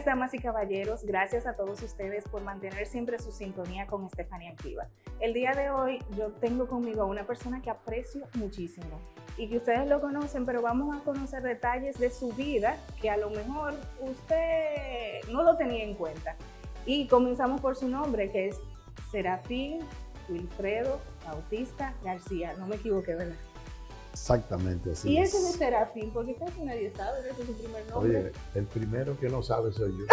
Gracias, damas y caballeros. Gracias a todos ustedes por mantener siempre su sintonía con Estefanía Activa. El día de hoy yo tengo conmigo a una persona que aprecio muchísimo y que ustedes lo conocen, pero vamos a conocer detalles de su vida que a lo mejor usted no lo tenía en cuenta. Y comenzamos por su nombre, que es Serafín Wilfredo Bautista García. No me equivoqué, ¿verdad? Exactamente así. Y ese de Serafín, porque casi nadie sabe que ese es su primer nombre. Oye, el primero que no sabe soy yo.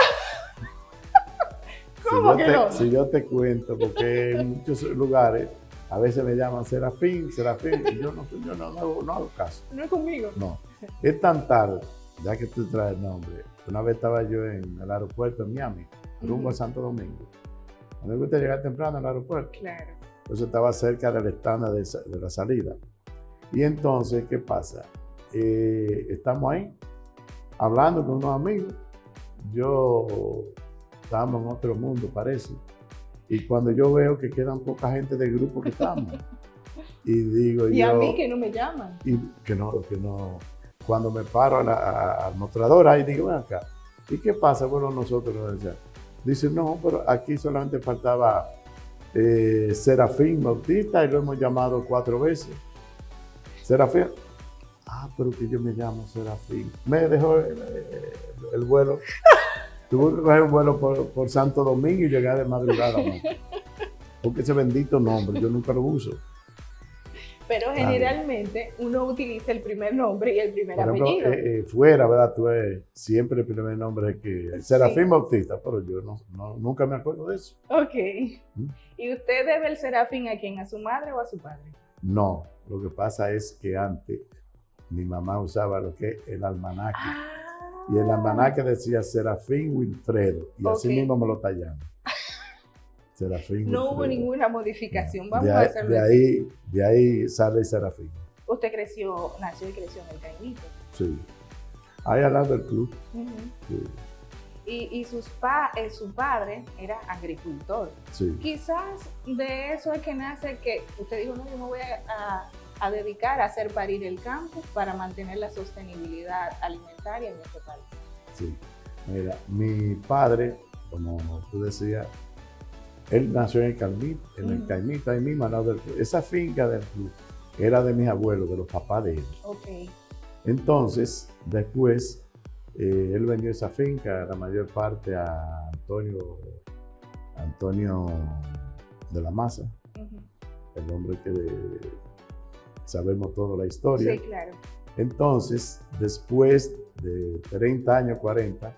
¿Cómo que no? Si yo te cuento, porque en muchos lugares a veces me llaman Serafín, y yo no hago caso. No es conmigo. No. Es tan tarde, ya que tú traes el nombre. Una vez estaba yo en el aeropuerto en Miami, rumbo a Santo Domingo. A mí me gusta llegar temprano al aeropuerto. Claro. Entonces estaba cerca del stand de la salida. Y entonces, ¿qué pasa? Estamos ahí, hablando con unos amigos. Yo estamos en otro mundo, parece. Y cuando yo veo que quedan poca gente del grupo que estamos, y digo y yo... a mí que no me llaman. Y que no. Cuando me paro al mostrador, ahí digo, ven acá. ¿Y qué pasa? Bueno, nosotros nos decían. Dice, no, pero aquí solamente faltaba Serafín Bautista y lo hemos llamado 4 veces. Serafín. Pero que yo me llamo Serafín. Me dejó el vuelo. Tuve que coger un vuelo por Santo Domingo y llegar de madrugada. ¿No? Porque ese bendito nombre yo nunca lo uso. Pero generalmente uno utiliza el primer nombre y el primer por ejemplo, apellido. Fuera, ¿verdad? Tú siempre el primer nombre es que Serafín Bautista, pero yo nunca me acuerdo de eso. Ok. ¿Y usted debe el Serafín a quién? ¿A su madre o a su padre? No, lo que pasa es que antes mi mamá usaba lo que es el almanaque. Y el almanaque decía Serafín Wilfredo. Y así mismo me lo tallaron. Serafín no Wilfredo. Hubo ninguna modificación. Vamos de a hacerlo así. De ahí sale Serafín. Usted nació y creció en el Caimito. Sí. Ahí al lado del club. Sí. Y su padre era agricultor. Sí. Quizás de eso es que nace que usted dijo, no, yo me voy a dedicar a hacer parir el campo para mantener la sostenibilidad alimentaria en nuestro país. Sí. Mira, mi padre, como tú decías, él nació en el Caimito, ahí mismo al lado del club. Esa finca del club era de mis abuelos, de los papás de él. Okay. Entonces, después, él vendió esa finca, la mayor parte a Antonio de la Maza, el hombre que sabemos toda la historia. Sí, claro. Entonces, después de 30 años, 40,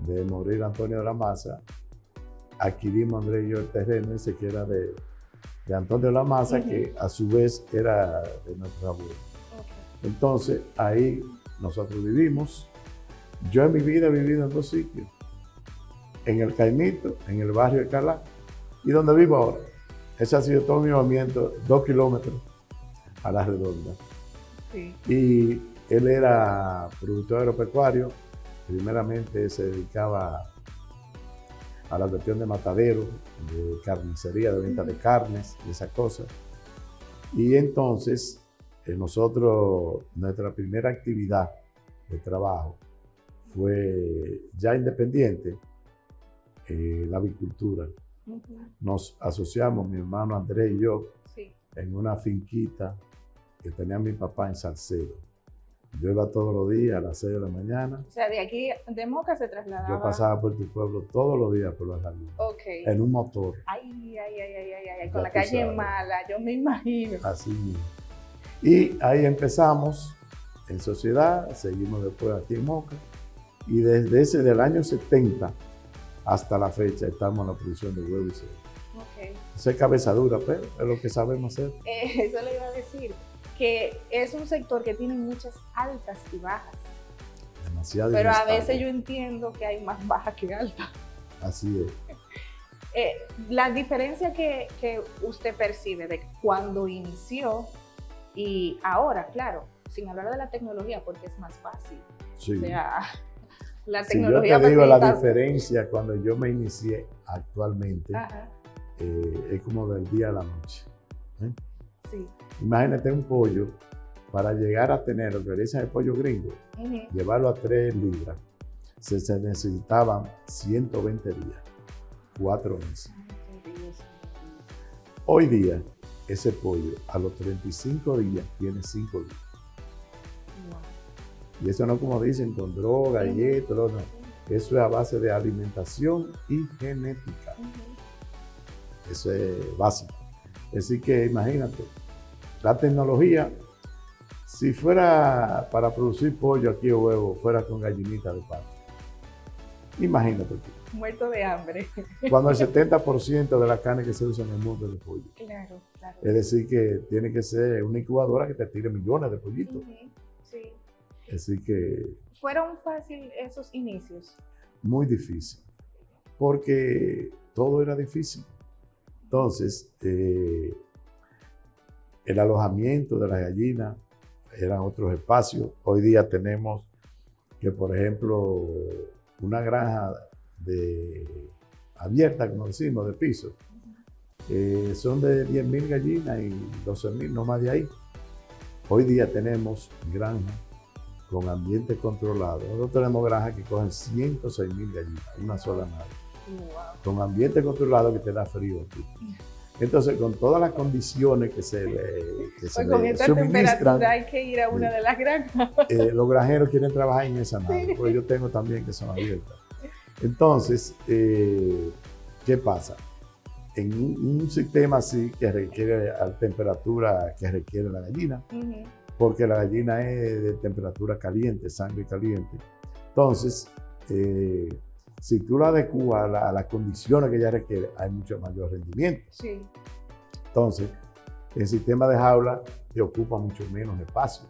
de morir Antonio de la Maza, adquirimos Andrés y yo el terreno ese que era de Antonio de la Maza, que a su vez era de nuestro abuelo. Okay. Entonces, ahí nosotros vivimos. Yo en mi vida he vivido en 2 sitios. En el Caimito, en el barrio de Calá, y donde vivo ahora. Ese ha sido todo mi movimiento, 2 kilómetros a la redonda. Sí. Y él era productor agropecuario. Primeramente se dedicaba a la cuestión de matadero, de carnicería, de venta de carnes y esas cosas. Y entonces, nuestra primera actividad de trabajo fue ya independiente, la avicultura. Nos asociamos, mi hermano Andrés y yo, en una finquita que tenía mi papá en Salcedo. Yo iba todos los días a las 6 de la mañana. O sea, de aquí, de Moca se trasladaba. Yo pasaba por tu pueblo todos los días por las lagunas. Okay. En un motor. Ay, con la calle mala, yo me imagino. Así mismo. Y ahí empezamos en sociedad, seguimos después aquí en Moca. Y desde del año 70 hasta la fecha estamos en la producción de huevo y cerdo. Okay. Eso es cabeza dura, pero es lo que sabemos hacer. Eso le iba a decir. Que es un sector que tiene muchas altas y bajas. Demasiado. Pero a veces yo entiendo que hay más bajas que altas. Así es. La diferencia que usted percibe de cuando inició y ahora, claro, sin hablar de la tecnología, porque es más fácil. Sí. O sea, la tecnología. Si yo te digo la diferencia cuando yo me inicié actualmente, es como del día a la noche. Sí. Imagínate un pollo, para llegar a tener lo que dicen el pollo gringo, llevarlo a 3 libras. se necesitaban 120 días, 4 meses. Hoy día, ese pollo a los 35 días tiene 5 días. Y eso no como dicen con droga y esto, no. Eso es a base de alimentación y genética. Eso es básico. Así que imagínate, la tecnología, si fuera para producir pollo aquí o huevo, fuera con gallinita de pato. Imagínate tú. Muerto de hambre. Cuando el 70% de la carne que se usa en el mundo es de pollo. Claro, claro. Es decir, que tiene que ser una incubadora que te tire millones de pollitos. Sí. Así que... ¿Fueron fáciles esos inicios? Muy difícil, porque todo era difícil. Entonces, el alojamiento de las gallinas eran otros espacios. Hoy día tenemos que, por ejemplo, una granja abierta, como decimos, de piso, son de 10.000 gallinas y 12.000, no más de ahí. Hoy día tenemos granjas con ambiente controlado. Nosotros tenemos granjas que cogen 106.000 gallinas, una sola nave. Con ambiente controlado que te da frío aquí. Entonces, con todas las condiciones que se con esta temperatura hay que ir a una de las granjas. Los granjeros quieren trabajar en esa nave, porque yo tengo también que son abiertas. Entonces, ¿qué pasa? En un sistema así que requiere la temperatura que requiere la gallina, porque la gallina es de temperatura caliente, sangre caliente. Entonces, si tú la adecuas a las condiciones que ella requiere, hay mucho mayor rendimiento. Sí. Entonces, el sistema de jaula te ocupa mucho menos espacio.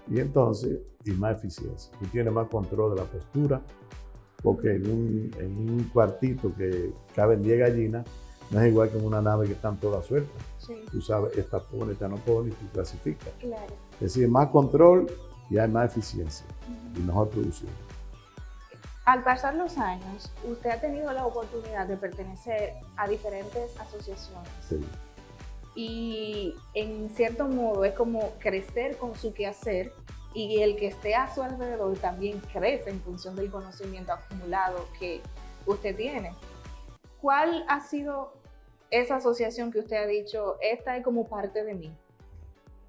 Y entonces, y más eficiencia. Tú tienes más control de la postura, porque en un cuartito que caben 10 gallinas, no es igual que en una nave que están todas sueltas. Sí. Tú sabes, esta pone, esta no pone, y tú clasificas. Claro. Es decir, más control y hay más eficiencia y mejor producción. Al pasar los años, usted ha tenido la oportunidad de pertenecer a diferentes asociaciones. Sí. Y en cierto modo es como crecer con su quehacer, y el que esté a su alrededor también crece en función del conocimiento acumulado que usted tiene. ¿Cuál ha sido esa asociación que usted ha dicho, esta es como parte de mí?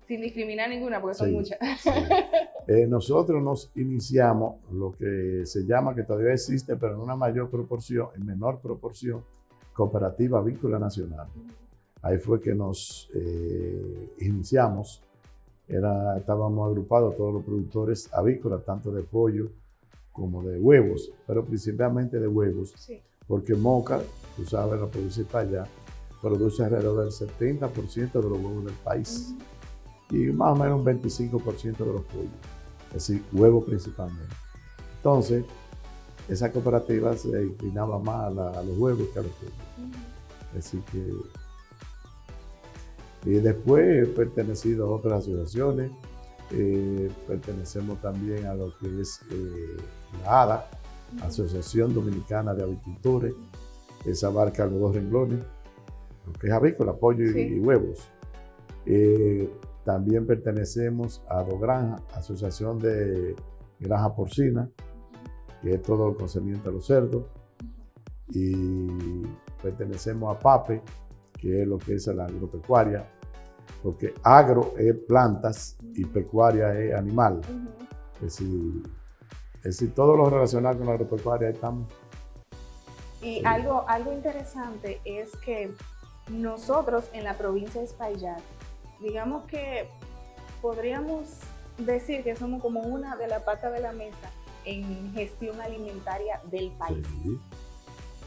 Sin discriminar ninguna, porque son muchas. Sí. Nosotros nos iniciamos lo que se llama, que todavía existe, pero en una mayor proporción, en menor proporción, Cooperativa Avícola Nacional. Ahí fue que nos iniciamos. Estábamos agrupados todos los productores avícolas, tanto de pollo como de huevos, pero principalmente de huevos. Sí. Porque Moca, tú sabes, la principal ya, produce alrededor del 70% de los huevos del país. Y más o menos un 25% de los pollos, es decir, huevos principalmente. Entonces, esa cooperativa se inclinaba más a los huevos que a los pollos. Así que, y después he pertenecido a otras asociaciones, pertenecemos también a lo que es la ADA, Asociación Dominicana de Avicultores. Esa abarca los 2 renglones, lo que es avícola, pollo y huevos. También pertenecemos a Dogranja, Asociación de Granja Porcina, que es todo el concerniente a los cerdos. Y pertenecemos a PAPE, que es lo que es la agropecuaria, porque agro es plantas y pecuaria es animal. Es decir, todo lo relacionado con la agropecuaria estamos. Y algo interesante es que nosotros en la provincia de Espaillat, digamos que podríamos decir que somos como una de las patas de la mesa en gestión alimentaria del país. Sí.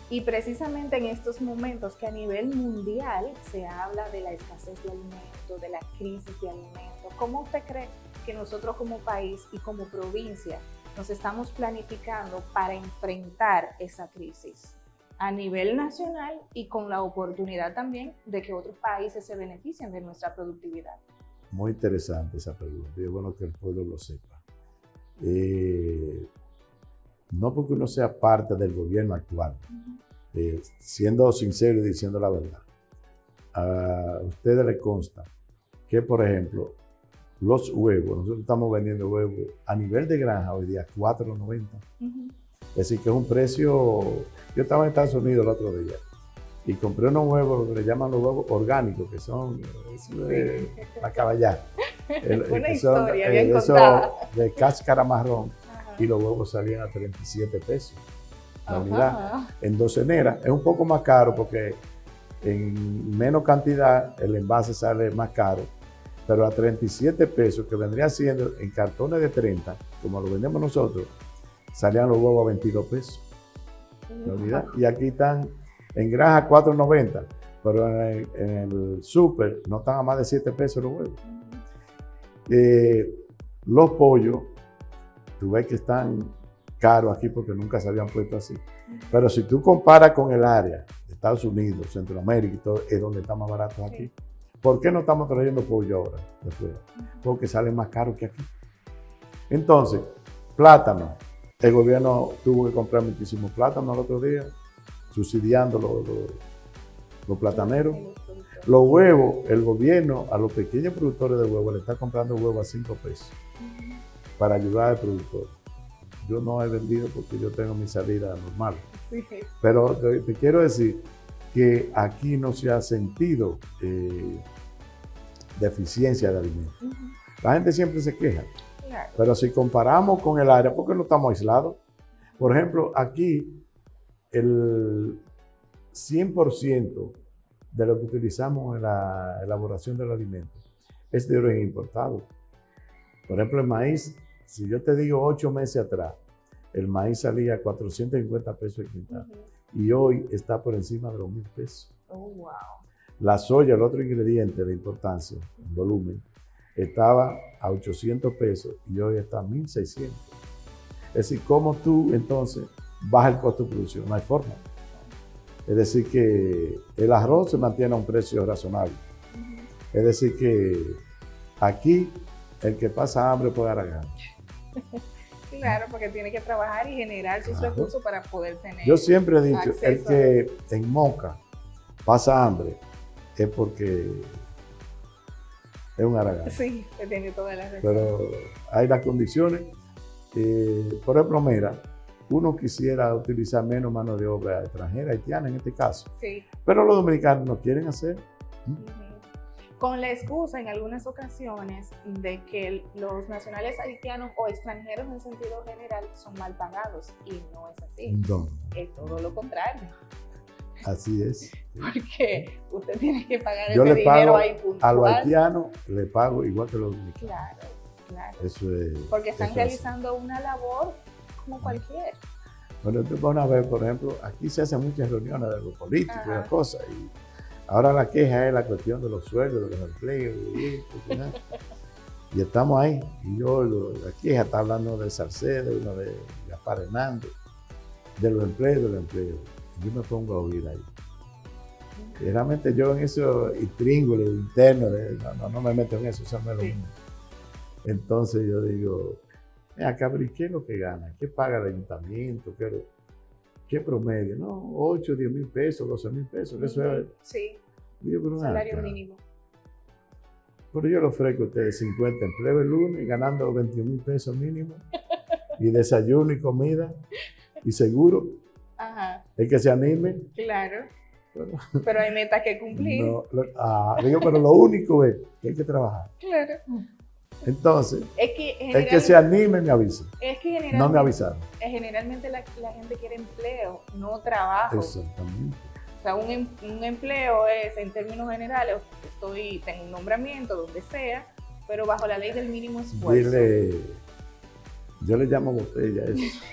Y precisamente en estos momentos que a nivel mundial se habla de la escasez de alimentos, de la crisis de alimentos, ¿cómo usted cree que nosotros como país y como provincia nos estamos planificando para enfrentar esa crisis a nivel nacional y con la oportunidad también de que otros países se beneficien de nuestra productividad? Muy interesante esa pregunta, y es bueno que el pueblo lo sepa. No porque uno sea parte del gobierno actual, siendo sincero y diciendo la verdad, a ustedes les consta que, por ejemplo, los huevos, nosotros estamos vendiendo huevos a nivel de granja hoy día $4.90. Es decir, que es un precio. Yo estaba en Estados Unidos el otro día y compré unos huevos, lo que le llaman los huevos orgánicos, que son la caballá. Una historia bien contada. De cáscara marrón. Ajá. Y los huevos salían a 37 pesos la Ajá. unidad. En docenera es un poco más caro porque en menos cantidad el envase sale más caro, pero a 37 pesos, que vendría siendo en cartones de 30, como lo vendemos nosotros, salían los huevos a 22 pesos la unidad. Y aquí están en granja 4.90, pero en el súper no están a más de 7 pesos los huevos. Los pollos, tú ves que están caros aquí porque nunca se habían puesto así. Pero si tú comparas con el área de Estados Unidos, Centroamérica y todo, es donde está más barato aquí. ¿Por qué no estamos trayendo pollo ahora de fuera? Porque sale más caro que aquí. Entonces, plátano. El gobierno tuvo que comprar muchísimos plátanos el otro día, subsidiando los plataneros. Los huevos, el gobierno a los pequeños productores de huevos le está comprando huevos a 5 pesos para ayudar al productor. Yo no he vendido porque yo tengo mi salida normal. Sí. Pero te quiero decir que aquí no se ha sentido deficiencia de alimentos. La gente siempre se queja. Claro. Pero si comparamos con el área, ¿por qué no estamos aislados? Por ejemplo, aquí el 100% de lo que utilizamos en la elaboración del alimento es de origen importado. Por ejemplo, el maíz, si yo te digo 8 meses atrás, el maíz salía a 450 pesos el quintal y hoy está por encima de los 1.000 pesos. Oh, wow. La soya, el otro ingrediente de importancia, en volumen, estaba a 800 pesos y hoy está a 1.600. Es decir, ¿cómo tú entonces bajas el costo de producción? No hay forma. Es decir, que el arroz se mantiene a un precio razonable. Es decir, que aquí el que pasa hambre puede dar gana. Claro, porque tiene que trabajar y generar sus recursos para poder tener. Yo siempre he dicho, acceso el que en Moca pasa hambre es porque es un aragán. Sí, que tiene toda la razón. Pero hay las condiciones. Por ejemplo, mira, uno quisiera utilizar menos mano de obra extranjera, haitiana en este caso. Sí. Pero los dominicanos no quieren hacer. Con la excusa en algunas ocasiones de que los nacionales haitianos o extranjeros en sentido general son mal pagados, y no es así. No, Es todo lo contrario. así es. Porque usted tiene que pagar Yo ese le dinero pago ahí puntual. a los haitianos, le pago igual que a los dominicanos. Claro, claro. Eso es. Porque están eso es así. realizando una labor como cualquier. Bueno, tú vas a ver, por ejemplo, aquí se hacen muchas reuniones de los políticos y Ajá. las cosas. Y ahora la queja es la cuestión de los sueldos, de los empleos, y estamos ahí. Y yo, la queja está hablando de Salcedo, uno de Gaspar Hernández, de los empleos, Y yo me pongo a oír ahí. Y realmente yo en eso, intríngulo, interno, no me meto en eso no es lo mismo. Entonces yo digo, acá, ¿qué es lo que gana? ¿Qué paga el ayuntamiento? ¿Qué promedio? No, 8, 10 mil pesos, 12 mil pesos. Eso es. Sí, Digo, pero salario acá, mínimo. pero yo le ofrezco a ustedes 50 empleos el lunes, ganando 21 mil pesos mínimo, y desayuno y comida, y seguro. Ajá, El que se anime. claro. Bueno, Pero hay metas que cumplir. no, digo, pero lo único es que hay que trabajar. Claro. Entonces, Es que el que se anime me avisa. es que generalmente, No me avisaron. generalmente la gente quiere empleo, no trabajo. Exactamente. O sea, un empleo es, en términos generales, tengo un nombramiento, donde sea, pero bajo la ley del mínimo esfuerzo. Yo le llamo botella a eso.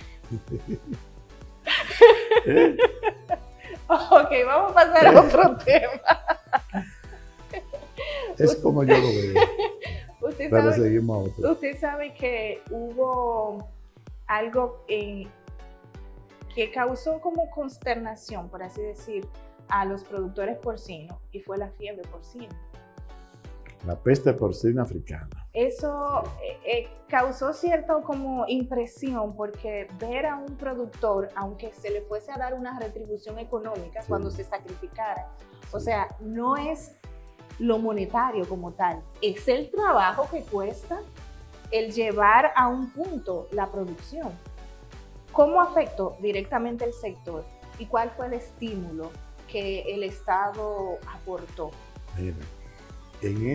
Ok, vamos a pasar a otro tema. Es como yo lo veo. Pero seguimos a otro. Usted sabe que hubo algo que causó como consternación, por así decir, a los productores porcinos, y fue la fiebre porcina. La peste porcina africana. Eso causó cierta como impresión, porque ver a un productor, aunque se le fuese a dar una retribución económica cuando se sacrificara, o sea, no es lo monetario como tal, es el trabajo que cuesta el llevar a un punto la producción. ¿Cómo afectó directamente el sector y cuál fue el estímulo que el Estado aportó? Mira, en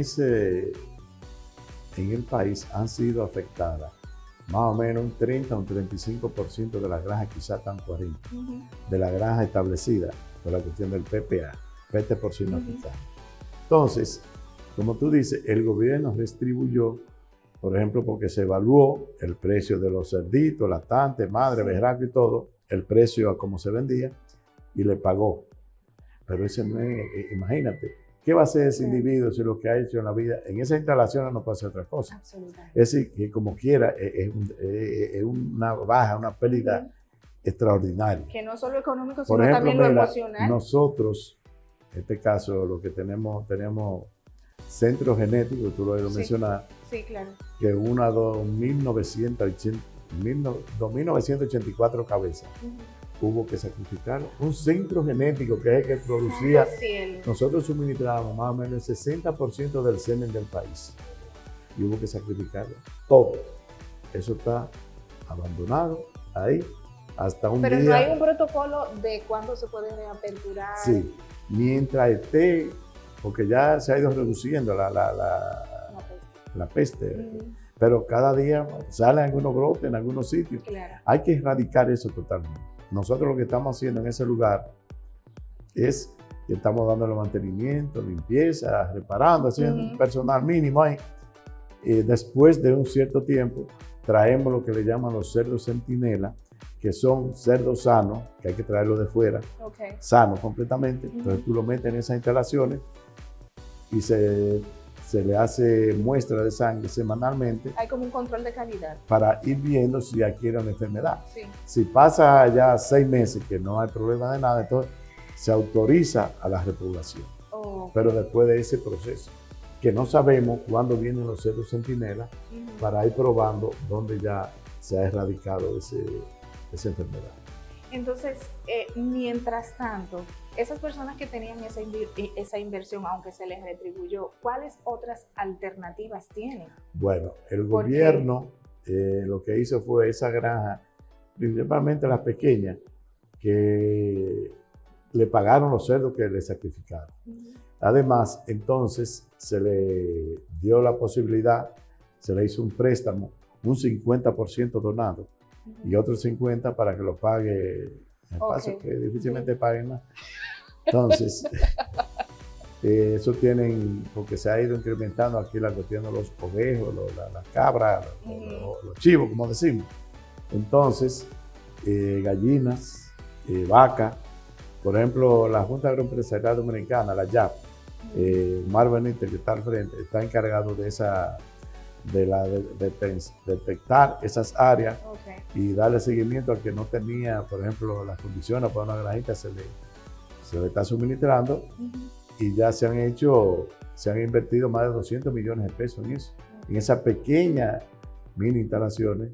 el país han sido afectadas más o menos un 30 o un 35% de las granjas, quizás tan 40%, de la granja establecida por la cuestión del PPA, peste porcino africano. Entonces, como tú dices, el gobierno distribuyó, por ejemplo, porque se evaluó el precio de los cerditos, lactantes, madre, berraco y todo, el precio a cómo se vendía, y le pagó. Pero ese no es, imagínate, ¿qué va a hacer ese individuo si lo que ha hecho en la vida? En esas instalaciones no puede hacer otra cosa. Absolutamente. Es decir, que como quiera, es una baja, una pérdida extraordinaria. Que no solo económico, Por sino ejemplo, también lo mira, emocional. nosotros, en este caso, lo que tenemos centros genéticos, tú lo has mencionado, sí, claro. que una 2.984 cabezas hubo que sacrificar. Un centro genético que es el que producía, nosotros suministrábamos más o menos el 60% del semen del país y hubo que sacrificarlo, todo. Eso está abandonado ahí hasta un día. Pero no hay un protocolo de cuándo se puede reaperturar. Sí, mientras esté, porque ya se ha ido reduciendo la peste. Pero cada día salen algunos brotes en algunos sitios. Claro. Hay que erradicar eso totalmente. Nosotros lo que estamos haciendo en ese lugar es que estamos dándole mantenimiento, limpieza, reparando, haciendo personal mínimo ahí. Después de un cierto tiempo, traemos lo que le llaman los cerdos centinela, que son cerdos sanos, que hay que traerlos de fuera, sanos completamente. Entonces tú lo metes en esas instalaciones y se le hace muestra de sangre semanalmente. Hay como un control de calidad. Para ir viendo si adquiere una enfermedad. Sí. Si pasa ya 6 meses que no hay problema de nada, entonces se autoriza a la repoblación. Pero después de ese proceso, que no sabemos cuándo vienen los cerdos centinela, para ir probando dónde ya se ha erradicado esa enfermedad. Entonces, mientras tanto, esas personas que tenían esa inversión, aunque se les retribuyó, ¿cuáles otras alternativas tienen? Bueno, el gobierno lo que hizo fue esa granja, principalmente las pequeñas, que le pagaron los cerdos que le sacrificaron. Además, entonces se le dio la posibilidad, se le hizo un préstamo, un 50% donado y otro 50% para que lo pague, en paso que difícilmente paguen más. Entonces, eso tienen, porque se ha ido incrementando aquí la cuestión de los ovejos, las cabras, los chivos, como decimos. Entonces, gallinas, vacas. Por ejemplo, la Junta Agroempresarial Dominicana, la YAP, Omar Benítez, que está al frente, está encargado de detectar esas áreas y darle seguimiento al que no tenía, por ejemplo, las condiciones para una granjita, se le está suministrando y ya se han invertido más de 200 millones de pesos en eso. En esas pequeñas mini instalaciones,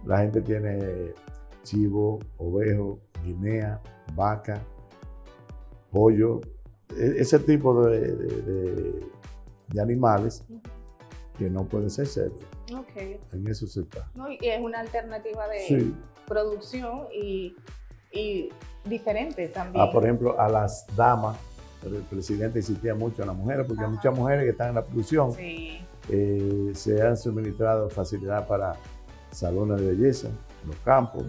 la gente tiene chivo, ovejo, guinea, vaca, pollo, ese tipo de animales que no puede ser cerdo. En eso se está. No, y es una alternativa de producción y diferente también. Por ejemplo, a las damas, el presidente insistía mucho en las mujeres, porque hay muchas mujeres que están en la producción. Se han suministrado facilidades para salones de belleza, los campos,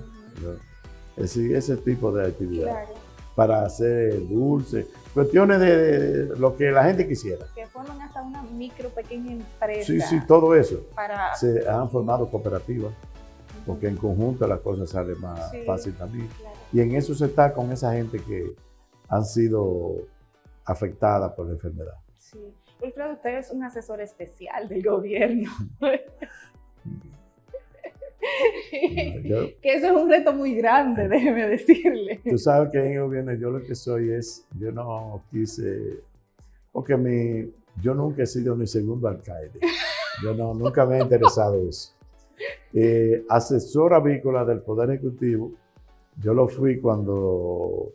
es decir, ese tipo de actividades. Para hacer dulces, cuestiones de lo que la gente quisiera. Que forman hasta una pequeña empresa. Sí, todo eso. Se han formado cooperativas, porque en conjunto las cosas salen más fácil también. Y en eso se está con esa gente que han sido afectada por la enfermedad. Sí. Wilfredo, usted es un asesor especial del gobierno. Que eso es un reto muy grande, déjeme decirle. Tú sabes que en el gobierno yo lo que soy es, yo no quise, porque yo nunca he sido ni segundo alcalde. Nunca me ha interesado eso. Asesor avícola del Poder Ejecutivo, yo lo fui cuando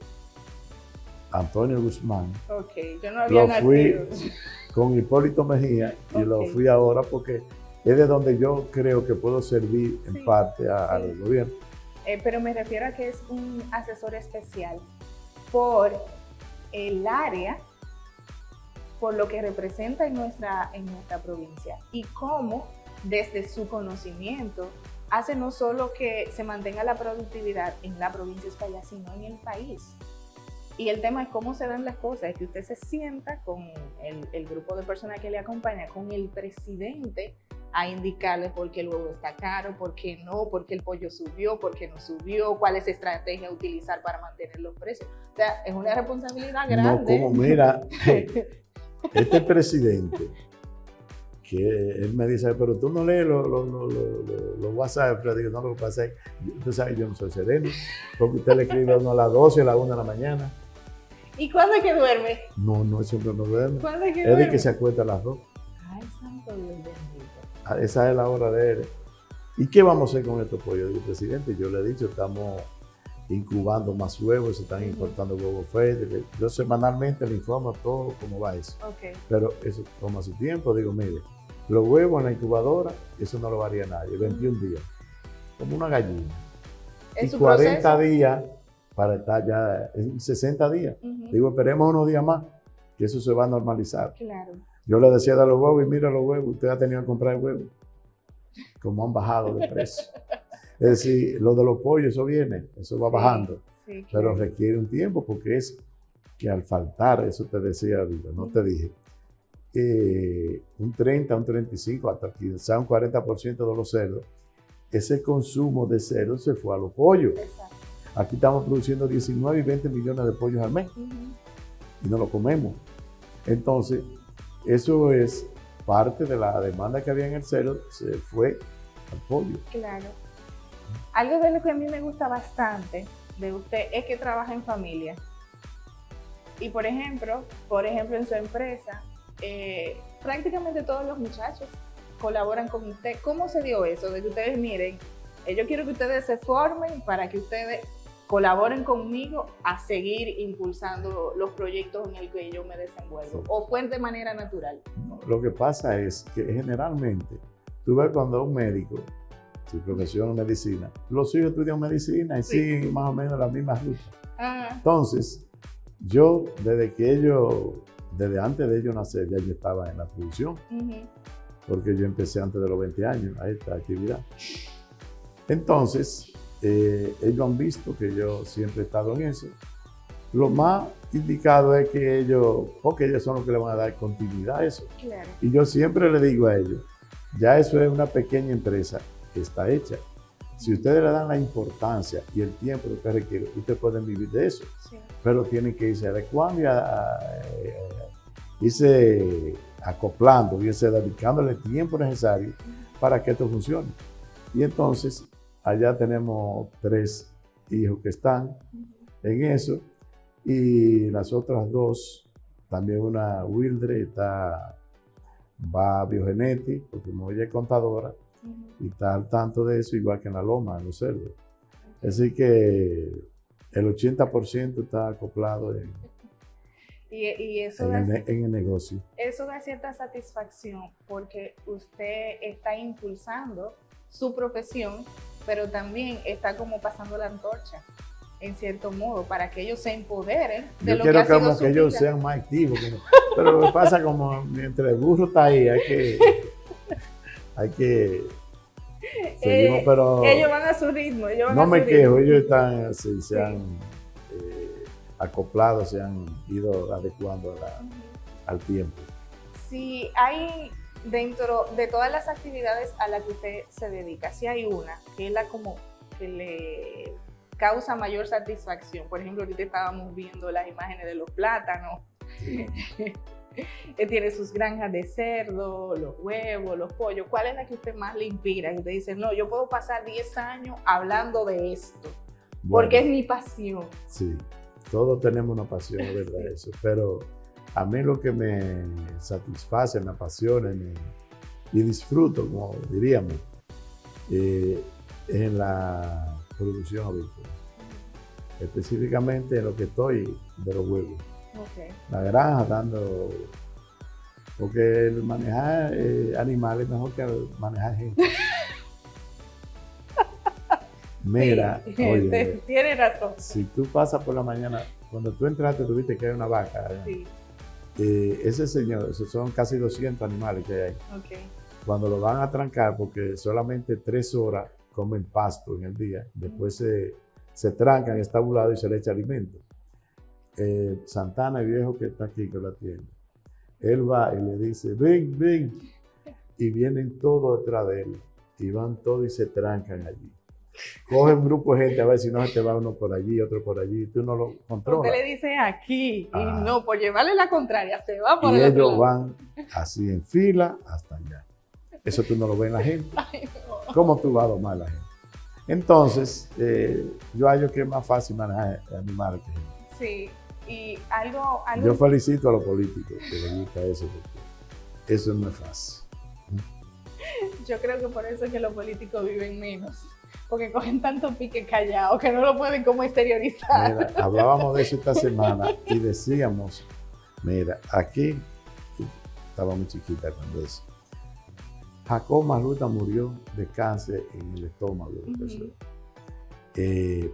Antonio Guzmán. Yo no había nacido. Fui con Hipólito Mejía y lo fui ahora porque es de donde yo creo que puedo servir en parte al gobierno. pero me refiero a que es un asesor especial por el área, por lo que representa en nuestra provincia y cómo desde su conocimiento hace no solo que se mantenga la productividad en la provincia de España, sino en el país. Y el tema es cómo se dan las cosas, es que usted se sienta con el grupo de personas que le acompaña, con el presidente, a indicarle por qué el huevo está caro, por qué no, por qué el pollo subió, por qué no subió, cuál es la estrategia a utilizar para mantener los precios. O sea, es una responsabilidad grande. No, como mira, este presidente, que él me dice, pero tú no lees los WhatsApp, pero digo, no, lo que pasa es, usted sabe, yo no soy sereno, porque usted le escribe a uno a las 12, a las 1 de la mañana. ¿Y cuándo es que duerme? No, siempre no duerme. ¿Cuándo es que Es duerme? de que se acuesta a las 2. Ay, santo Dios bendito. Esa es la hora de él. ¿Y qué vamos a hacer con estos pollos? Digo, presidente, yo le he dicho, estamos incubando más huevos, se están importando huevos frescos. Yo semanalmente le informo todo cómo va eso. Okay. Pero eso toma su tiempo. Digo, mire, los huevos en la incubadora, eso no lo varía nadie, 21 días, como una gallina. ¿Es Y su 40 proceso? días para estar ya en 60 días. Uh-huh. Digo, esperemos unos días más, que eso se va a normalizar. Claro. Yo le decía de los huevos, y mira los huevos, usted ha tenido que comprar huevos, como han bajado de precio. Es decir, lo de los pollos, eso viene, eso va bajando, sí, claro. Pero requiere un tiempo, porque es que al faltar, eso te decía ahorita, no te dije, un 30, un 35, hasta quizá un 40% de los cerdos, ese consumo de cerdos se fue a los pollos. Exacto. Aquí estamos produciendo 19 y 20 millones de pollos al mes, y no lo comemos. Entonces, eso es parte de la demanda que había en el cerdo, se fue al pollo. Claro. Algo de lo que a mí me gusta bastante de usted es que trabaja en familia. Y por ejemplo en su empresa, prácticamente todos los muchachos colaboran con usted. ¿Cómo se dio eso? De que ustedes miren, yo quiero que ustedes se formen para que ustedes colaboren conmigo a seguir impulsando los proyectos en el que yo me desenvuelvo. Sí. ¿O fue de manera natural? No, lo que pasa es que generalmente, tú ves cuando un médico, su profesión es medicina, los hijos estudian medicina y siguen más o menos la misma ruta. Ah. Entonces, yo desde antes de ellos nacer, ya yo estaba en la producción, porque yo empecé antes de los 20 años a esta actividad. Entonces, ellos han visto que yo siempre he estado en eso. Lo más indicado es que porque ellos son los que le van a dar continuidad a eso. Claro. Y yo siempre le digo a ellos, ya eso es una pequeña empresa que está hecha. Si ustedes le dan la importancia y el tiempo que requiere, ustedes pueden vivir de eso. Sí. Pero tienen que irse adecuando y irse acoplando, irse dedicándole el tiempo necesario para que esto funcione. Y entonces, allá tenemos 3 hijos que están en eso, y las otras 2, también una Wildre, va a Biogenetic, porque como ella es contadora, y está al tanto de eso, igual que en la loma, en los cerdos. Así que el 80% está acoplado y eso en el negocio. Eso da cierta satisfacción, porque usted está impulsando su profesión, pero también está como pasando la antorcha, en cierto modo, para que ellos se empoderen de lo que ha sido su vida. Yo quiero que ellos sean más activos. Pero lo que pasa, como mientras el burro está ahí, hay que seguimos, pero ellos van a su ritmo. No me quejo, ellos están así, se han acoplado, se han ido adecuando al tiempo. Sí, hay dentro de todas las actividades a las que usted se dedica, si hay una que es la como que le causa mayor satisfacción. Por ejemplo, ahorita estábamos viendo las imágenes de los plátanos. Sí. Tiene sus granjas de cerdo, los huevos, los pollos. ¿Cuál es la que usted más le inspira? Y usted dice, no, yo puedo pasar 10 años hablando de esto, porque es mi pasión. Sí, todos tenemos una pasión, ¿verdad? Eso. Pero a mí lo que me satisface, me apasiona y disfruto, como diríamos, es en la producción avícola. Específicamente en lo que estoy de los huevos. Okay. La granja porque el manejar animales es mejor que manejar gente. Mira, Sí, oye, tiene razón. si tú pasas por la mañana, cuando tú entraste, tuviste que hay una vaca. ¿Verdad? Sí, Ese señor, esos son casi 200 animales que hay ahí. ok. Cuando lo van a trancar, porque solamente 3 horas comen pasto en el día, después se trancan, está burlado y se le echa alimento. Santana, el viejo que está aquí, que lo atiende, él va y le dice, ven, ven, y vienen todos detrás de él, y van todos y se trancan allí. Coge un grupo de gente a ver si no se te va uno por allí, otro por allí, y tú no lo controlas. Usted le dice aquí y Ah. no, por llevarle la contraria, se va por Y el otro ellos lado. van así en fila hasta allá. Eso tú no lo ves en la gente. Ay, no. ¿Cómo tú vas a domar a la gente? Entonces, yo hallo que es más fácil manejar animales que gente. Sí, y algo Yo felicito a los políticos que les gusta eso, porque eso no es fácil. yo creo que por eso es que los políticos viven menos, porque cogen tanto pique callado que no lo pueden como exteriorizar. Mira, hablábamos de eso esta semana y decíamos, mira, aquí, estaba muy chiquita cuando eso, Jacob Magluta murió de cáncer en el estómago. Ujú.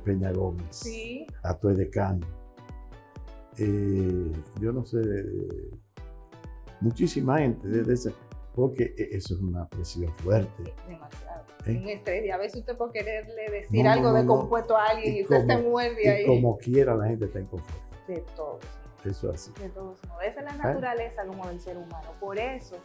Peña Gómez, Sí, Atuey de Can, yo no sé, muchísima gente de esa, porque eso es una presión fuerte. demasiado. ¿Eh? Un estrés. Y a veces usted por quererle decir No, algo no, de no. compuesto a alguien Y y usted se como- muerde Y ahí. como quiera la gente está inconforme. De todo. Eso es así. De todos modos. Esa es la naturaleza como del ser humano. Por eso,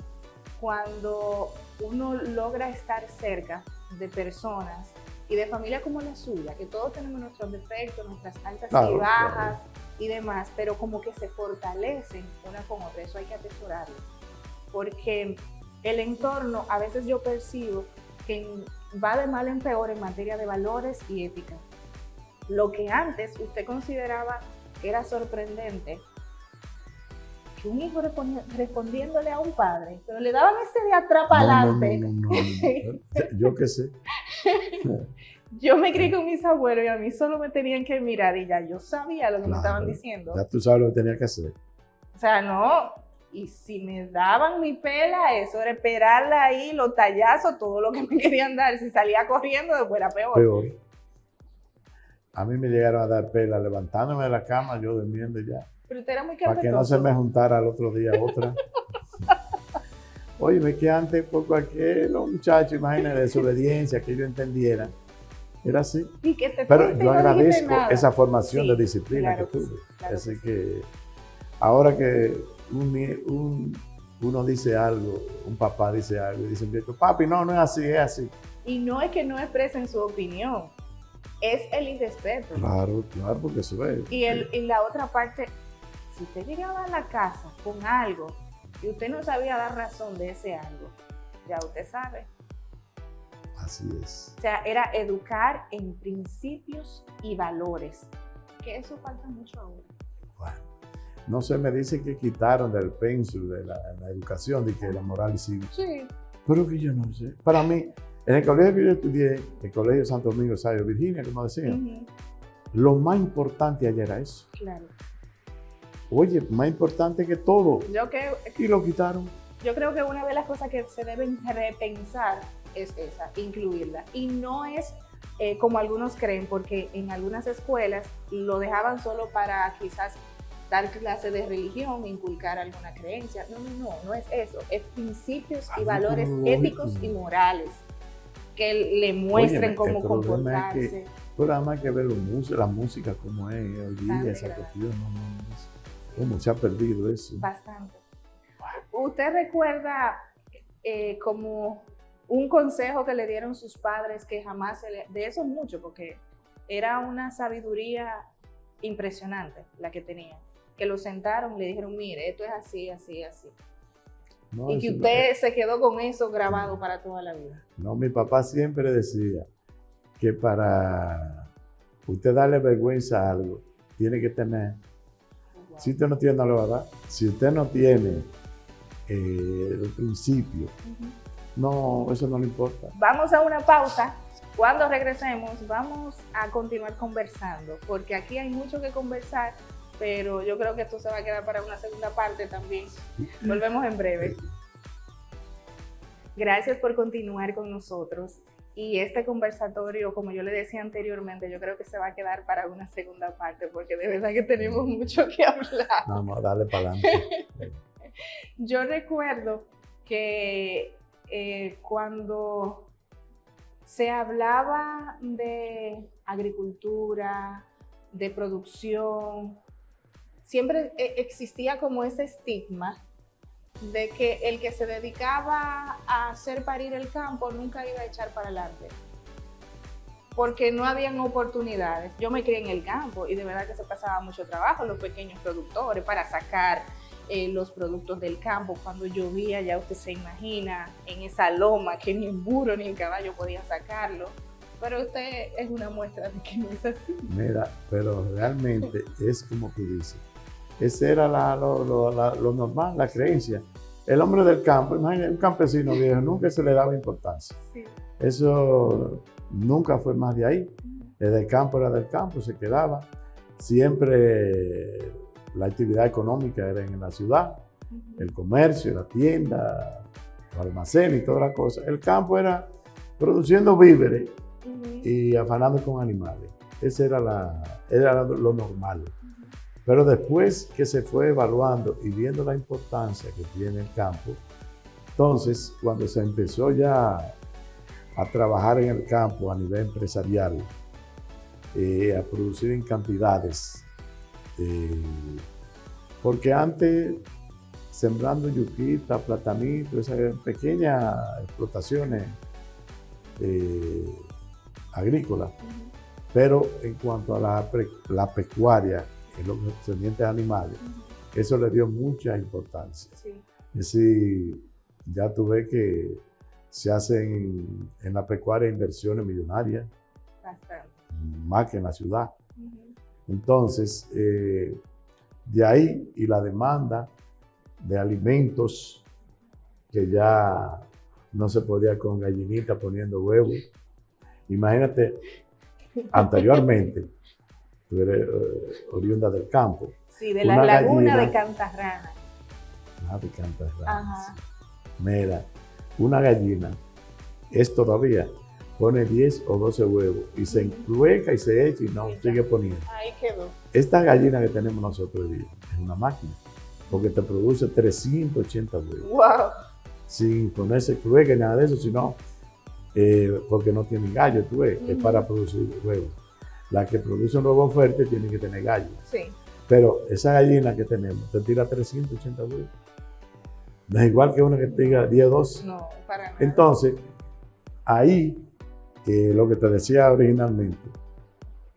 cuando uno logra estar cerca de personas y de familia como la suya, que todos tenemos nuestros defectos, nuestras altas Claro, y bajas y demás, pero como que se fortalecen una con otra, eso hay que atesorarlo. Porque el entorno, a veces yo percibo que va de mal en peor en materia de valores y ética. Lo que antes usted consideraba que era sorprendente, que un hijo respondiéndole a un padre, pero le daban ese de atrás para adelante. No. Yo qué sé. Yo me crié con mis abuelos y a mí solo me tenían que mirar y ya yo sabía lo que me Claro. estaban diciendo. Ya tú sabes lo que tenía que hacer. O sea, no, y si me daban mi pela, eso era esperarla ahí, los tallazos, todo lo que me querían dar. Si salía corriendo, después era peor. Peor. A mí me llegaron a dar pela levantándome de la cama, yo durmiendo ya. Pero usted era muy Para que no carpetoso. se me juntara al otro día otra. Oye, que antes por cualquier muchacho, imagínate, desobediencia, que yo entendiera. Era así. Y que te Pero fuiste y yo no dijiste agradezco nada. esa formación Sí, de disciplina claro que que tuve. sí, claro Así que sí. que ahora que uno dice algo, un papá dice algo, y dicen, papi, no es así, es así. Y no es que no expresen su opinión, es el irrespeto. Claro, porque eso es. Y la otra parte, si usted llegaba a la casa con algo y usted no sabía dar razón de ese algo, ya usted sabe. Así es. O sea, era educar en principios y valores, que eso falta mucho ahora. Bueno, no sé, me dicen que quitaron del pénsul de la educación, de que la moral y cívica. Sí. Pero que yo no sé. Para mí, en el colegio que yo estudié, el colegio Santo Domingo, Sayo, Virginia, como decían, lo más importante allá era eso. Claro. Oye, más importante que todo. Y lo quitaron. Yo creo que una de las cosas que se deben repensar es esa, incluirla. Y no es como algunos creen, porque en algunas escuelas lo dejaban solo para quizás dar clase de religión, inculcar alguna creencia. No es eso. Es principios y valores éticos y morales que le muestren cómo comportarse. Pero además hay que ver la música como es hoy día, esa cuestión, cómo se ha perdido eso. Bastante. ¿Usted recuerda como un consejo que le dieron sus padres que jamás de eso mucho, porque era una sabiduría impresionante la que tenían, que lo sentaron y le dijeron, mire, esto es así, así, así? No, y que usted se quedó con eso grabado para toda la vida. No, mi papá siempre decía que para usted darle vergüenza a algo, tiene que tener, si usted no tiene, no le va a dar. Si usted no tiene el principio, no, eso no le importa. Vamos a una pausa. Cuando regresemos, vamos a continuar conversando, porque aquí hay mucho que conversar, pero yo creo que esto se va a quedar para una segunda parte también. Volvemos en breve. Gracias por continuar con nosotros. Y este conversatorio, como yo le decía anteriormente, yo creo que se va a quedar para una segunda parte, porque de verdad que tenemos mucho que hablar. Vamos a darle para adelante. Yo recuerdo que cuando se hablaba de agricultura, de producción, siempre existía como ese estigma de que el que se dedicaba a hacer parir el campo nunca iba a echar para adelante, porque no habían oportunidades. Yo me crié en el campo y de verdad que se pasaba mucho trabajo los pequeños productores para sacar los productos del campo. Cuando llovía, ya usted se imagina, en esa loma que ni el burro ni el caballo podían sacarlo. Pero usted es una muestra de que no es así. Mira, pero realmente es como tú dices. Ese era lo normal, la creencia. El hombre del campo, imagínate, un campesino viejo, nunca se le daba importancia. Sí. Eso nunca fue más de ahí. El del campo era del campo, se quedaba. Siempre la actividad económica era en la ciudad, el comercio, la tienda, el almacén y todas las cosas. El campo era produciendo víveres y afanando con animales. Ese era lo normal. Pero después que se fue evaluando y viendo la importancia que tiene el campo, entonces cuando se empezó ya a trabajar en el campo a nivel empresarial, a producir en cantidades, porque antes sembrando yuquita, platanito, esas pequeñas explotaciones agrícolas, pero en cuanto a la pecuaria, en los descendientes animales, eso le dio mucha importancia. Sí. Es decir, ya tú ves que se hacen en la pecuaria inversiones millonarias, Bastante. más que en la ciudad. Entonces, de ahí y la demanda de alimentos, que ya no se podía con gallinita poniendo huevos. Imagínate, anteriormente, tú eres oriunda del campo. Sí, de la laguna de Cantarrana. De Cantarrana. Ajá. Mira, una gallina es todavía, pone 10 o 12 huevos y se encrueca y se echa y no sigue poniendo. Ahí quedó. Esta gallina que tenemos nosotros hoy día es una máquina, porque te produce 380 huevos. ¡Wow! Sin ponerse crueca ni nada de eso, sino porque no tiene gallo, tú ves, es para producir huevos. La que produce un huevo fuerte tiene que tener gallo. Sí. Pero esa gallina que tenemos te tira 380 huevos. No es igual que una que tira 10 o 12. No, para nada. Entonces, ahí, lo que te decía originalmente,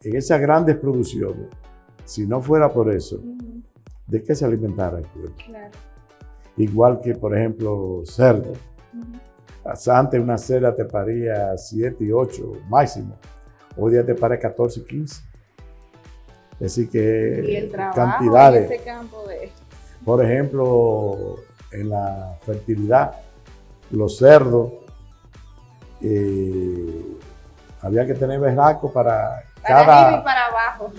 en esas grandes producciones, si no fuera por eso, ¿de qué se alimentara el pueblo? Claro. Igual que, por ejemplo, cerdo. Antes una cerda te paría 7 y 8 máximo. Hoy día te para 14 y 15. Es decir que Y el trabajo cantidades. en ese campo de... Por ejemplo, en la fertilidad, los cerdos, había que tener berraco para cada... arriba y para abajo.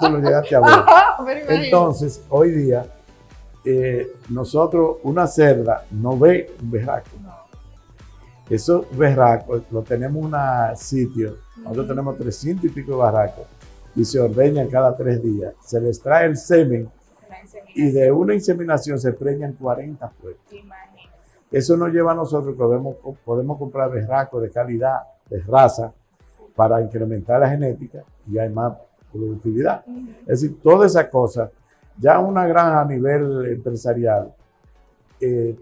Tú lo llegaste a ver. Pero imagínate. Entonces, hoy día, nosotros, una cerda no ve un berraco. Esos berracos lo tenemos en un sitio, nosotros tenemos 300 y pico de berracos y se ordeñan cada 3 días. Se les trae el semen y de una inseminación se preñan 40 puestos. Imagínese. Eso nos lleva a nosotros que podemos comprar berracos de calidad, de raza, para incrementar la genética y hay más productividad. Es decir, todas esas cosas, ya una granja a nivel empresarial,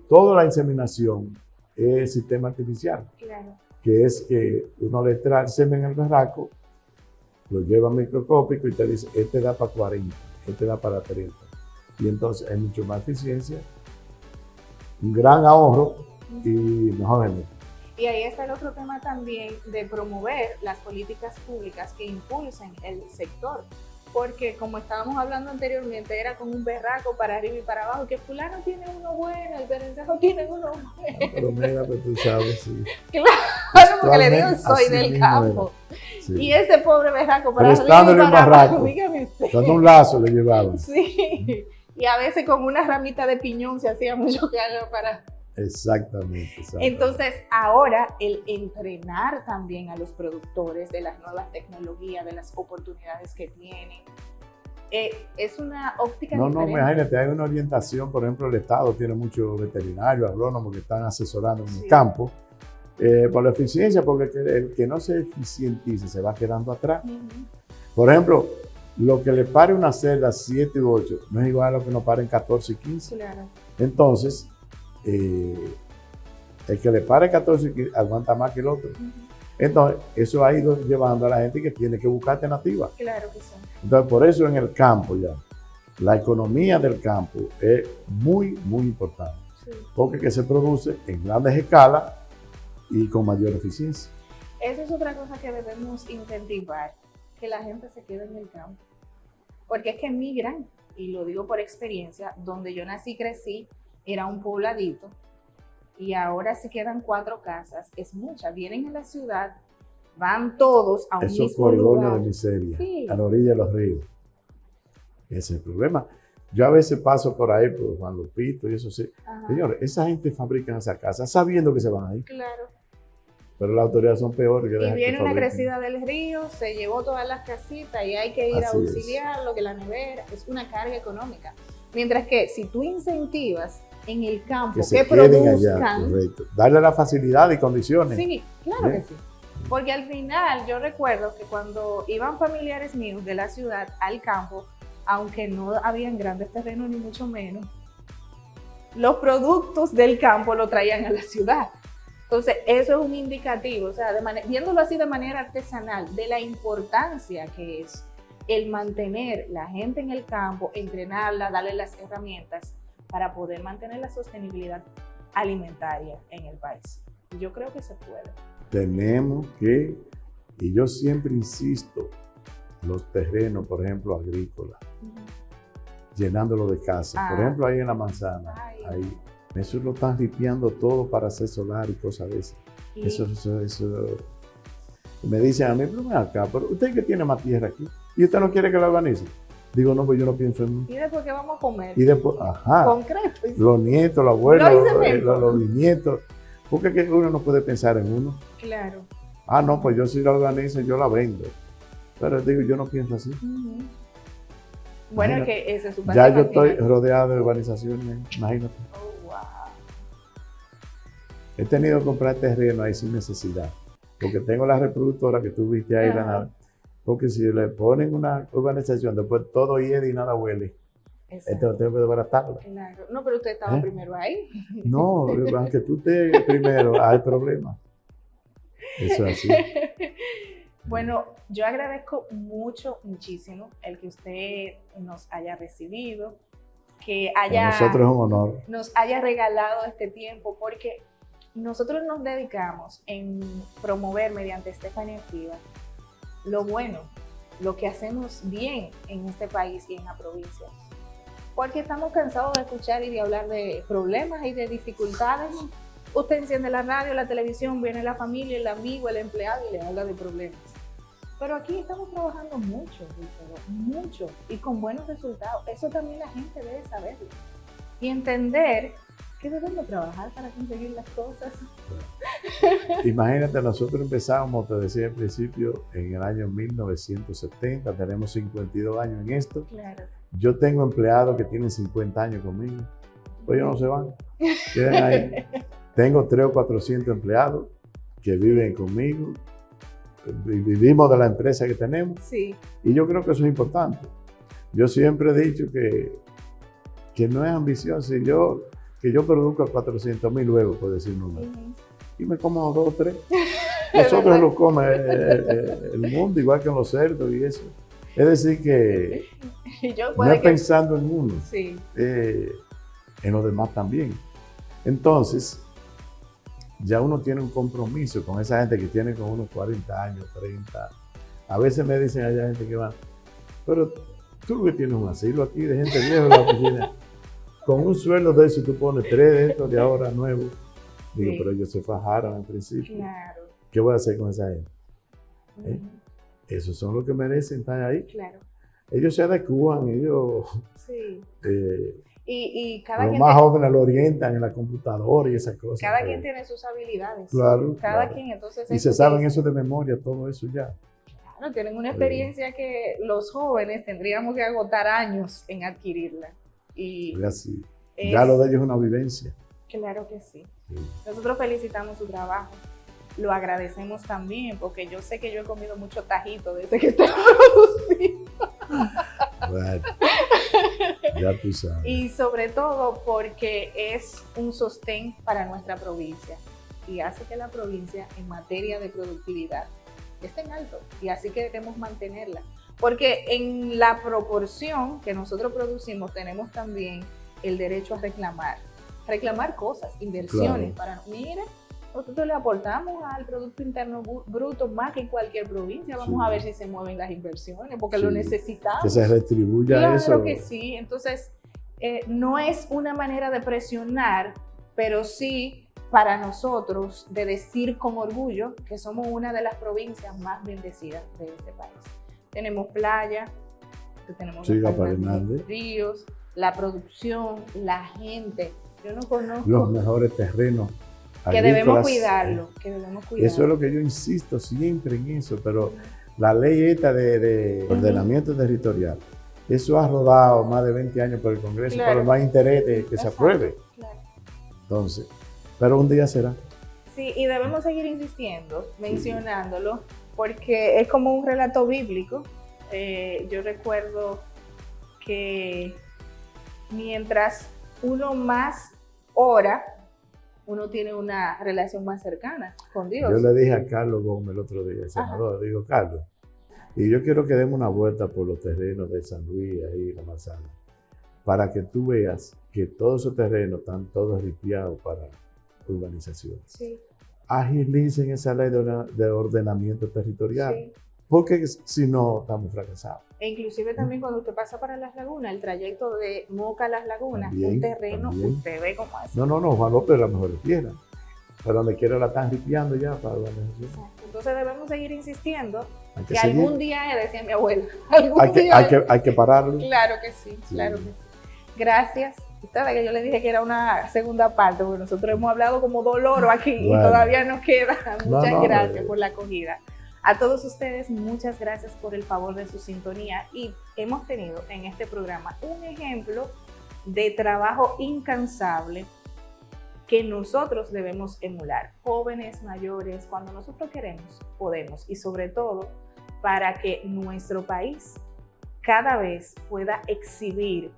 toda la inseminación es sistema artificial, Claro. que es que uno le trae el semen al berraco, lo lleva al microscópico y te dice, este da para 40, este da para 30. Y entonces hay mucho más eficiencia, un gran ahorro y mejor genética. Y ahí está el otro tema también de promover las políticas públicas que impulsen el sector. Porque como estábamos hablando anteriormente, era con un berraco para arriba y para abajo, que fulano tiene uno bueno, el berencejo tiene uno bueno. Pero mira, pues tú sabes, sí. Claro, porque le digo, soy Así del mismo campo. Sí. Y ese pobre berraco para arriba y Prestándole un para abajo, barraco. dígame usted. Con un lazo le llevaban. Sí, y a veces con una ramita de piñón se hacía mucho calor para Exactamente. Entonces, ahora el entrenar también a los productores de las nuevas tecnologías, de las oportunidades que tienen, es una óptica diferente. No, imagínate, hay una orientación, por ejemplo, el Estado tiene muchos veterinarios, agrónomos que están asesorando en el campo, por la eficiencia, porque el que no se eficientice se va quedando atrás. Por ejemplo, lo que le pare una celda 7 u 8 no es igual a lo que nos paren 14 y 15. Claro. Entonces, el que le pare 14 y 15 aguanta más que el otro. Entonces, eso ha ido llevando a la gente que tiene que buscar alternativas. Claro que sí. Entonces, por eso en el campo ya, la economía del campo es muy, muy importante. Sí. Porque que se produce en grandes escalas y con mayor eficiencia. Esa es otra cosa que debemos incentivar, que la gente se quede en el campo. Porque es que migran, y lo digo por experiencia, donde yo nací y crecí, era un pobladito, y ahora si quedan 4 casas, es mucha. Vienen a la ciudad, van todos a un mismo lugar. Esos cordones de miseria, sí, a la orilla de los ríos. Ese es el problema. Yo a veces paso por ahí, por Juan Lupito y eso sí. Señores, esa gente fabrica esa casa sabiendo que se van a ir. Claro. Pero las autoridades son peores que la gente. Y viene una crecida del río, se llevó todas las casitas y hay que ir a auxiliarlo, que la nevera es una carga económica. Mientras que si tú incentivas en el campo que produzcan, allá, correcto, darle la facilidad y condiciones. Sí, claro que sí. Porque al final yo recuerdo que cuando iban familiares míos de la ciudad al campo, aunque no habían grandes terrenos ni mucho menos, los productos del campo lo traían a la ciudad. Entonces, eso es un indicativo, o sea, viéndolo así de manera artesanal, de la importancia que es el mantener la gente en el campo, entrenarla, darle las herramientas para poder mantener la sostenibilidad alimentaria en el país. Y yo creo que se puede. Tenemos que, y yo siempre insisto, los terrenos, por ejemplo, agrícolas, llenándolos de casas. Por ejemplo, ahí en La Manzana, ahí. Eso lo están ripiando todo para hacer solar y cosas de esas. Eso. Me dicen a mí, pero ven acá, pero usted que tiene más tierra aquí, y usted no quiere que la organice. Digo, no, pues yo no pienso en mí. ¿Y después qué vamos a comer? Y después, concreto. Los nietos, los abuelos, los bisnietos. Porque es que uno no puede pensar en uno. Claro. No, pues yo si la organizo, yo la vendo. Pero digo, yo no pienso así. Bueno, es que ese es su parte. Ya yo estoy rodeado de urbanizaciones, imagínate. He tenido que comprar terreno ahí sin necesidad, porque tengo la reproductora que tú viste ahí, la nave. Porque si le ponen una urbanización, después todo hiede y nada huele. Entonces tengo que desbaratarla. Claro. No, pero usted estaba primero ahí. No, aunque tú estés primero, hay problemas. Eso es así. Bueno, yo agradezco muchísimo el que usted nos haya recibido, que para nosotros es un honor. Nos haya regalado este tiempo, porque nosotros nos dedicamos en promover mediante Stephanie Activa lo bueno, lo que hacemos bien en este país y en la provincia. Porque estamos cansados de escuchar y de hablar de problemas y de dificultades. Usted enciende la radio, la televisión, viene la familia, el amigo, el empleado y le habla de problemas. Pero aquí estamos trabajando mucho, mucho, y con buenos resultados. Eso también la gente debe saberlo. Y entender que debemos trabajar para conseguir las cosas. Imagínate, nosotros empezamos, te decía al principio, en el año 1970, tenemos 52 años en esto. Claro. Yo tengo empleados que tienen 50 años conmigo, pues ellos no se van, quedan ahí. Tengo 300 o 400 empleados que viven conmigo, vivimos de la empresa que tenemos, sí. Y yo creo que eso es importante. Yo siempre he dicho que no es ambición, que yo produzca 400,000 huevos, por decir un número, y me como 2 o 3. Nosotros lo come el mundo, igual que en los cerdos y eso. Es decir, que no es pensando en uno, sí. En los demás también. Entonces, ya uno tiene un compromiso con esa gente que tiene con unos 40 años, 30. A veces me dicen allá gente que va, pero tú lo que tienes un asilo aquí de gente vieja en la oficina. Con un sueldo de eso tú pones 3 dentro de ahora nuevos. Digo, sí. Pero ellos se fajaron al principio. Claro. ¿Qué voy a hacer con esa gente? Esos son los que merecen estar ahí. Claro. Ellos se adecuan, ellos... Sí. Y cada Los quien más jóvenes lo orientan en la computadora y esas cosas. cada quien tiene sus habilidades. Claro. Cada claro. quien, entonces. Y se saben eso de memoria, todo eso ya. Claro, tienen una experiencia que los jóvenes tendríamos que agotar años en adquirirla. Y Es así. Ya lo de ellos es una vivencia. Claro que sí. Sí. Nosotros felicitamos su trabajo. Lo agradecemos también porque yo sé que yo he comido mucho tajito desde que está producido. Bueno, ya tú sabes. Y sobre todo porque es un sostén para nuestra provincia y hace que la provincia en materia de productividad esté en alto y así queremos mantenerla. Porque en la proporción que nosotros producimos tenemos también el derecho a reclamar cosas, inversiones. Claro. Mire, nosotros le aportamos al Producto Interno Bruto más que cualquier provincia. Vamos a ver si se mueven las inversiones, porque lo necesitamos. Que se retribuya eso. Claro que sí. Entonces, no es una manera de presionar, pero sí para nosotros de decir con orgullo que somos una de las provincias más bendecidas de este país. Tenemos playa, tenemos ríos, la producción, la gente. Yo no conozco. Los mejores terrenos. Que debemos cuidarlo, Eso es lo que yo insisto siempre en eso, pero la ley esta de ordenamiento territorial, eso ha rodado más de 20 años por el Congreso, pero no hay interés de que se apruebe. Claro. Entonces, pero un día será. Sí, y debemos seguir insistiendo, mencionándolo, porque es como un relato bíblico. Yo recuerdo que mientras uno más ora, uno tiene una relación más cercana con Dios. Yo le dije a Carlos Gómez el otro día, el senador, le digo, Carlos, y yo quiero que demos una vuelta por los terrenos de San Luis, ahí, La Manzana, para que tú veas que todos esos terrenos están todos ripiados para urbanización. Sí. Agilicen esa ley de ordenamiento territorial, Sí. porque si no, estamos fracasados. E inclusive también cuando usted pasa para Las Lagunas, el trayecto de Moca a Las Lagunas, También, un terreno, también. usted ve cómo es. No, Juan López la mejor tierra, pero donde quiera la están ripiando ya para urbanización. Exacto. Entonces debemos seguir insistiendo Hay que seguir. algún día, decía mi abuela, Hay que pararlo. Claro que sí, claro que sí. Gracias. Ustedes que yo le dije que era una segunda parte, porque nosotros hemos hablado como dolor aquí y todavía nos queda. Muchas gracias por la acogida. A todos ustedes, muchas gracias por el favor de su sintonía y hemos tenido en este programa un ejemplo de trabajo incansable que nosotros debemos emular. Jóvenes, mayores, cuando nosotros queremos, podemos y sobre todo para que nuestro país cada vez pueda exhibir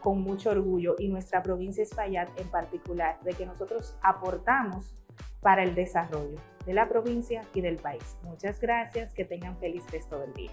con mucho orgullo y nuestra provincia de Espaillat en particular, de que nosotros aportamos para el desarrollo de la provincia y del país. Muchas gracias, que tengan feliz resto del día.